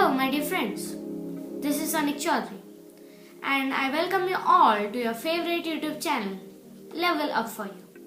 Hello, my dear friends. This is ANIK Choudhary, and I welcome you all to your favorite YouTube channel, Level Up for You.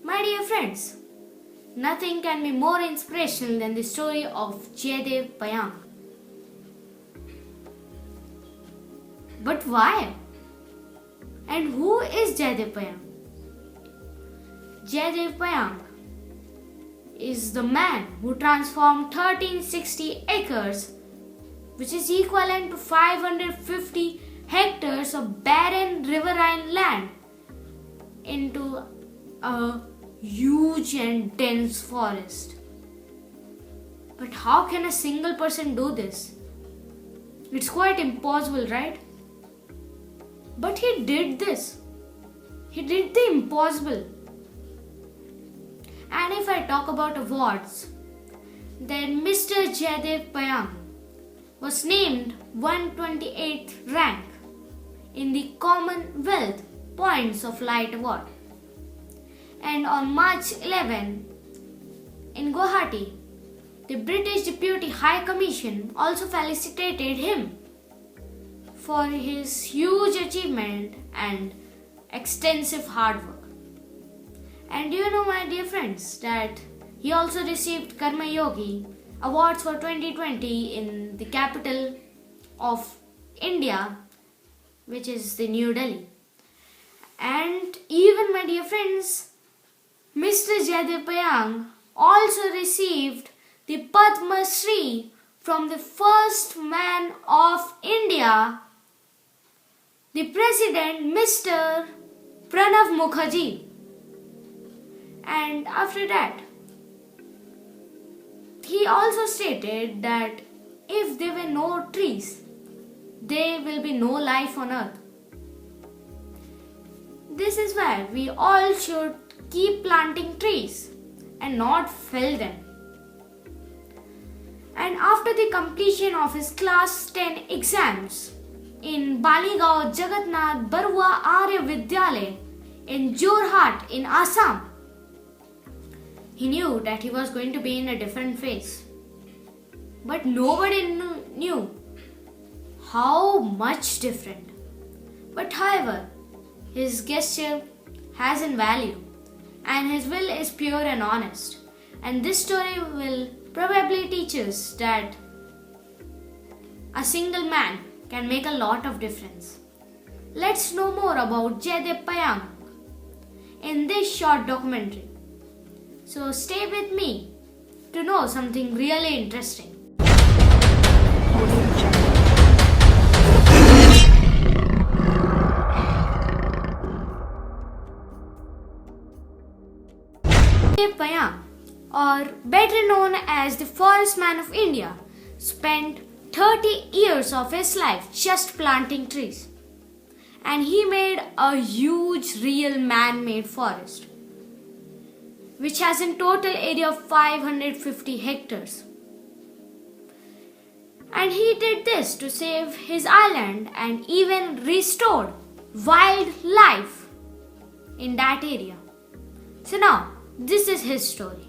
My dear friends, nothing can be more inspirational than the story of Jayadev Payeng. But why? And who is Jayadev Payeng? Jayadev Payeng is the man who transformed 1360 acres, which is equivalent to 550 hectares of barren riverine land, into a huge and dense forest. But how can a single person do this? It's quite impossible, right? But he did this. He did the impossible. And if I talk about awards, then Mr. Jayadev Payeng was named 128th rank in the Commonwealth Points of Light Award. And on March 11, in Guwahati, the British Deputy High Commission also felicitated him for his huge achievement and extensive hard work. And do you know, my dear friends, that he also received Karma Yogi awards for 2020 in the capital of India, which is the New Delhi. And even, my dear friends, Mr. Jayadev Payeng also received the Padma Shri from the first man of India, the President Mr. Pranab Mukherjee. And after that, he also stated that if there were no trees, there will be no life on earth. This is why we all should keep planting trees and not fell them. And after the completion of his class 10 exams in Baligaon Jagannath Barua Arya Vidyalaya in Jorhat in Assam, he knew that he was going to be in a different phase. But nobody knew how much different. But however, his gesture has a value and his will is pure and honest. And this story will probably teach us that a single man can make a lot of difference. Let's know more about Jayadev Payeng in this short documentary. So stay with me to know something really interesting. Jayadev Payeng, or better known as the Forest Man of India, spent 30 years of his life just planting trees. And he made a huge real man-made forest, which has a total area of 550 hectares. And he did this to save his island and even restored wildlife in that area. So now, this is his story.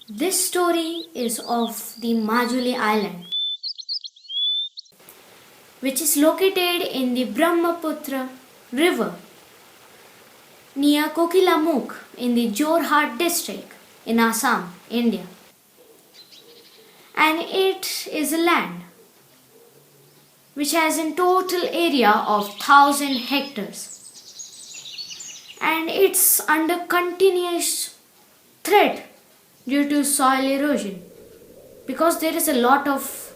This story is of the Majuli island, which is located in the Brahmaputra river near Kokilamukh in the Jorhat district in Assam, India. And it is a land which has a total area of 1000 hectares. And it's under continuous threat due to soil erosion, because there is a lot of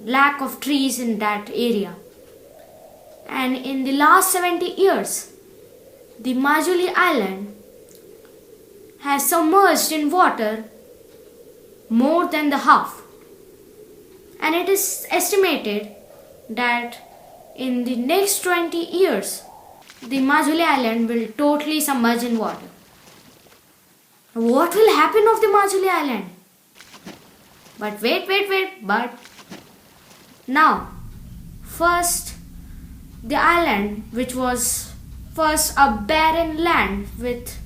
lack of trees in that area. And in the last 70 years, the Majuli island has submerged in water more than the half. And it is estimated that in the next 20 years, the Majuli island will totally submerge in water. What will happen of the Majuli island? But wait. But now, first, the island, which was first a barren land with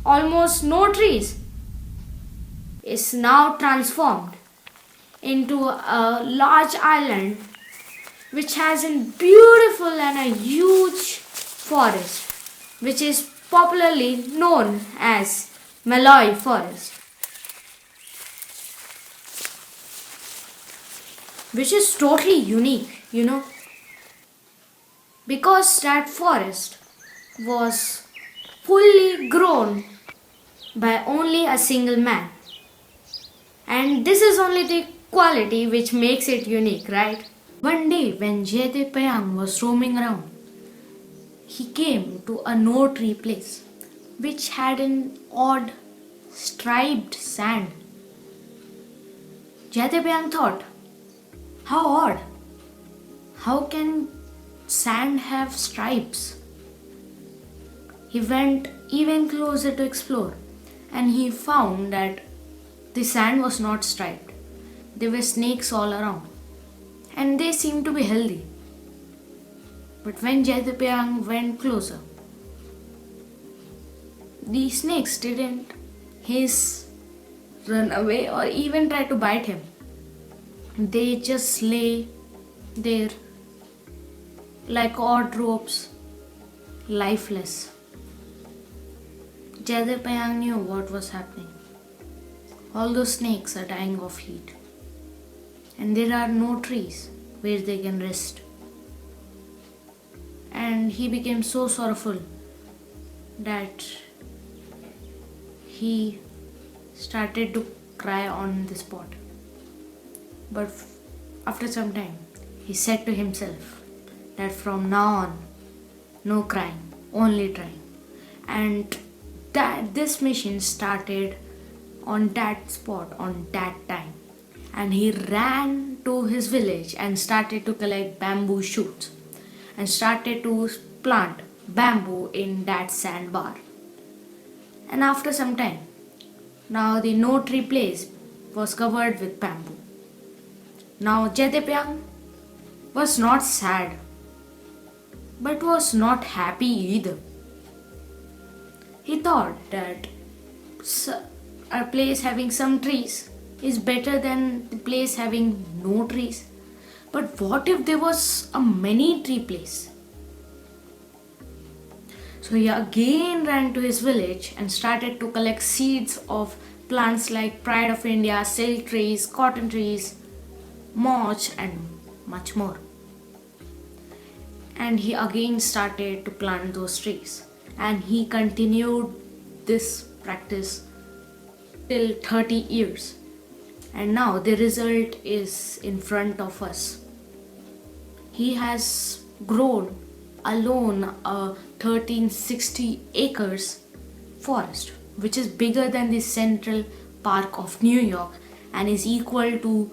almost no trees, is now transformed into a large island which has a beautiful and a huge forest, which is popularly known as Molai forest, which is totally unique, because that forest was fully grown by only a single man. And this is only the quality which makes it unique, right? One day when Jayadev Payeng was roaming around, he came to a no-tree place which had an odd striped sand. Jayadev Payeng thought, how odd! How can sand have stripes? He went even closer to explore, and he found that the sand was not striped. There were snakes all around, and they seemed to be healthy. But when Jayadev Payeng went closer, the snakes didn't hiss, run away, or even try to bite him. They just lay there like odd ropes, lifeless. Jayadev Payeng knew what was happening. All those snakes are dying of heat, and there are no trees where they can rest. And he became so sorrowful that he started to cry on the spot. But after some time, he said to himself that from now on, no crying, only trying. And that this mission started on that spot, on that time. And he ran to his village and started to collect bamboo shoots and started to plant bamboo in that sandbar. And after some time, now the no-tree place was covered with bamboo. Now Jayadev Payeng was not sad, but was not happy either. He thought that a place having some trees is better than the place having no trees. But what if there was a many tree place? So he again ran to his village and started to collect seeds of plants like Pride of India, silk trees, cotton trees, moch, and much more. And he again started to plant those trees. And he continued this practice till 30 years. And now the result is in front of us. He has grown alone a 1360 acres forest, which is bigger than the Central Park of New York and is equal to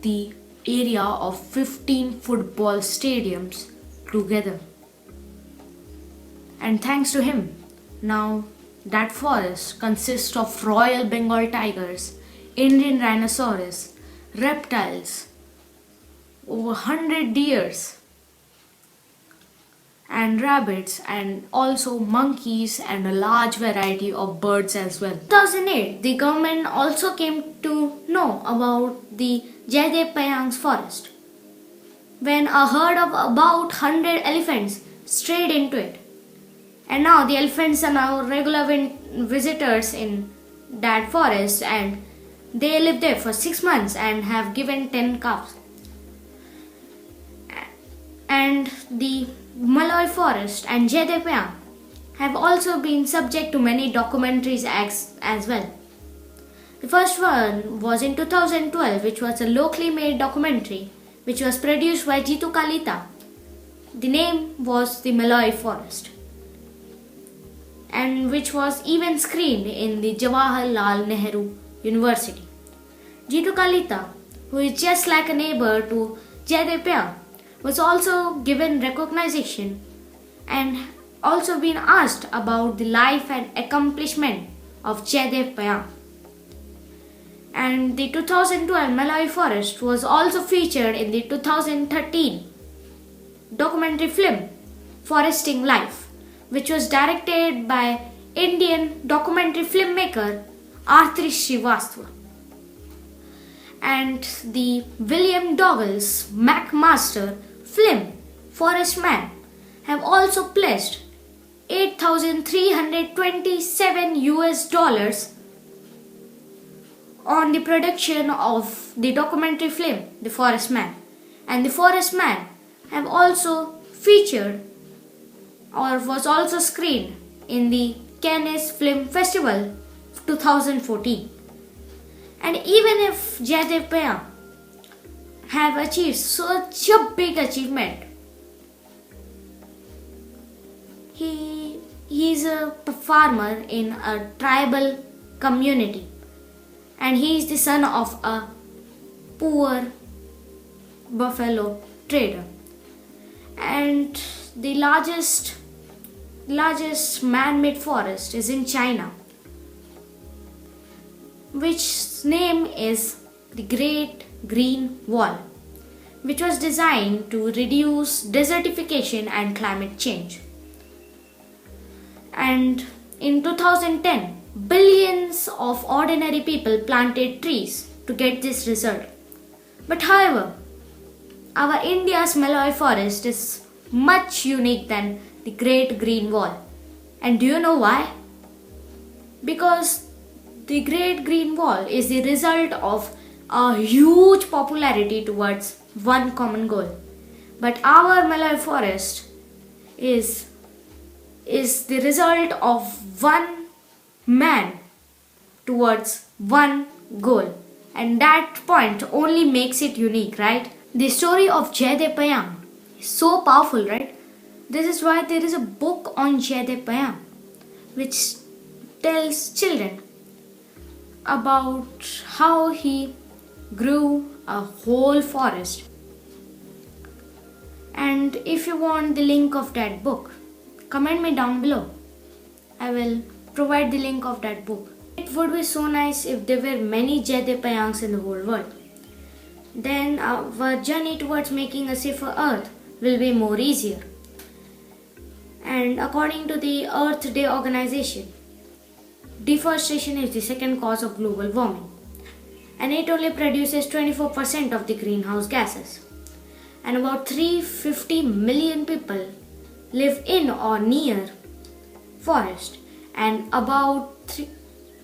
the area of 15 football stadiums together. And thanks to him, now that forest consists of Royal Bengal tigers, Indian rhinoceros, reptiles, over 100 deers, and rabbits, and also monkeys and a large variety of birds as well. In 2008, the government also came to know about the Jayadev Payeng's forest when a herd of about 100 elephants strayed into it. And now the elephants are now regular visitors in that forest, and they live there for 6 months and have given 10 calves. And the Molai forest and Jayadev Payeng have also been subject to many documentaries as well. The first one was in 2012, which was a locally made documentary which was produced by Jitu Kalita. The name was the Molai forest, and which was even screened in the Jawaharlal Nehru University. Jitu Kalita, who is just like a neighbor to Jayadev Payeng, was also given recognition and also been asked about the life and accomplishment of Jayadev Payeng. And the 2012 Molai forest was also featured in the 2013 documentary film Foresting Life, which was directed by Indian documentary filmmaker Arthur Srivastava. And the William Douglas McMaster film Forest Man have also pledged $8,327 on the production of the documentary film The Forest Man. And The Forest Man have also featured or was also screened in the Cannes Film Festival 2014. And even if Jayadev Payeng have achieved such a big achievement, he's a farmer in a tribal community, and he is the son of a poor buffalo trader. And the largest man-made forest is in China, which name is the Great Green Wall, which was designed to reduce desertification and climate change. And in 2010, billions of ordinary people planted trees to get this result. But however, our India's Molai forest is much unique than the Great Green Wall. And do you know why? Because the Great Green Wall is the result of a huge popularity towards one common goal. But our Molai forest is the result of one man towards one goal. And that point only makes it unique, right? The story of Jayadev Payeng is so powerful, right? This is why there is a book on Jayadev Payeng which tells children about how he grew a whole forest. And if you want the link of that book, comment me down below. I will provide the link of that book. It would be so nice if there were many Jayadev Payengs in the whole world. Then our journey towards making a safer earth will be more easier. And according to the Earth Day organization, deforestation is the second cause of global warming, and it only produces 24% of the greenhouse gases. And about 350 million people live in or near forest, and about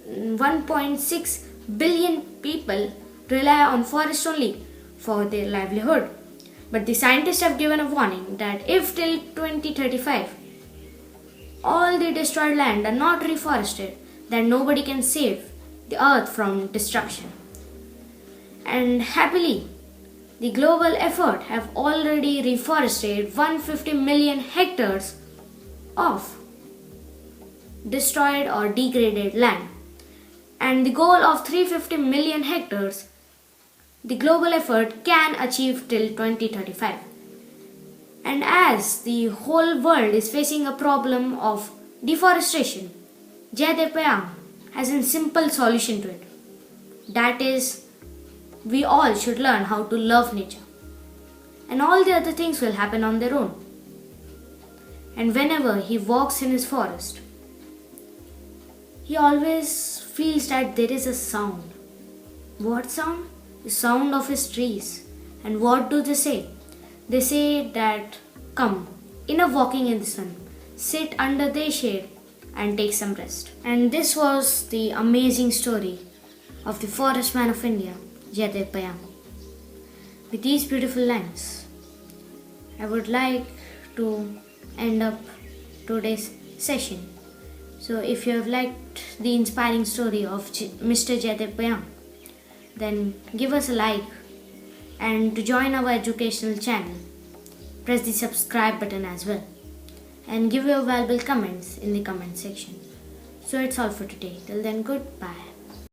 1.6 billion people rely on forest only for their livelihood. But the scientists have given a warning that if till 2035 all the destroyed land are not reforested, then nobody can save the earth from destruction. And happily, the global effort have already reforested 150 million hectares of destroyed or degraded land. And the goal of 350 million hectares, the global effort can achieve till 2035. And as the whole world is facing a problem of deforestation, Jayadev Payeng has a simple solution to it. That is, we all should learn how to love nature. And all the other things will happen on their own. And whenever he walks in his forest, he always feels that there is a sound. What sound? The sound of his trees. And what do they say? They say that, come, enough walking in the sun, sit under their shade and take some rest. And this was the amazing story of the forest man of India, Jayadev Payeng. With these beautiful lines, I would like to end up today's session. So if you have liked the inspiring story of Mr. Jayadev Payeng, then give us a like, and to join our educational channel, press the subscribe button as well, and give your valuable comments in the comment section. So it's all for today. Till then, goodbye.